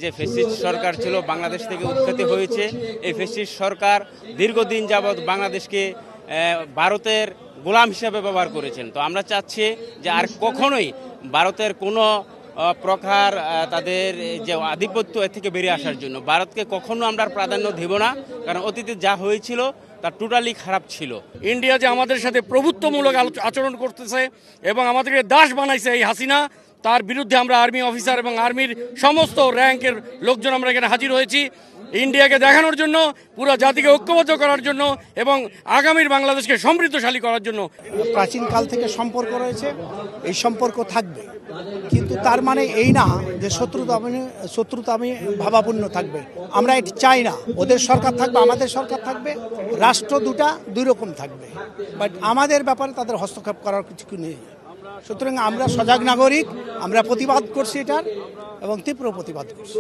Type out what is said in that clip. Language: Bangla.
যে ফ্যাসিস্ট সরকার ছিল বাংলাদেশ থেকে উৎখাত হয়েছে। এই ফ্যাসিস্ট সরকার দীর্ঘদিন যাবৎ বাংলাদেশকে ভারতের গোলাম হিসাবে ব্যবহার করেছেন। তো আমরা চাচ্ছি যে আর কখনোই ভারতের কোনো প্রকার তাদের যে আধিপত্য এর থেকে বেরিয়ে আসার জন্য ভারতকে কখনো আমরা প্রাধান্য দেব না, কারণ অতীতে যা হয়েছিল তা টোটালি খারাপ ছিল। ইন্ডিয়া যে আমাদের সাথে প্রভুত্বমূলক আচরণ করতেছে এবং আমাদেরকে দাস বানাইছে এই হাসিনা, তার বিরুদ্ধে আমরা আর্মি অফিসার এবং আর্মির সমস্ত র্যাঙ্কের লোকজন আমরা এখানে হাজির হয়েছি ইন্ডিয়াকে দেখানোর জন্য, পুরো জাতিকে ঐক্যবদ্ধ করার জন্য এবং আগামীর বাংলাদেশকে সমৃদ্ধশালী করার জন্য। প্রাচীনকাল থেকে সম্পর্ক রয়েছে, এই সম্পর্ক থাকবে, কিন্তু তার মানে এই না যে শত্রুতা ভাবাপূর্ণ থাকবে। আমরা এটি চাই না। ওদের সরকার থাকবে, আমাদের সরকার থাকবে, রাষ্ট্র দুই রকম থাকবে, বাট আমাদের ব্যাপারে তাদের হস্তক্ষেপ করার কিছু নেই। সুতরাং আমরা সজাগ নাগরিক, আমরা প্রতিবাদ করছি এটার এবং তীব্র প্রতিবাদ করছি।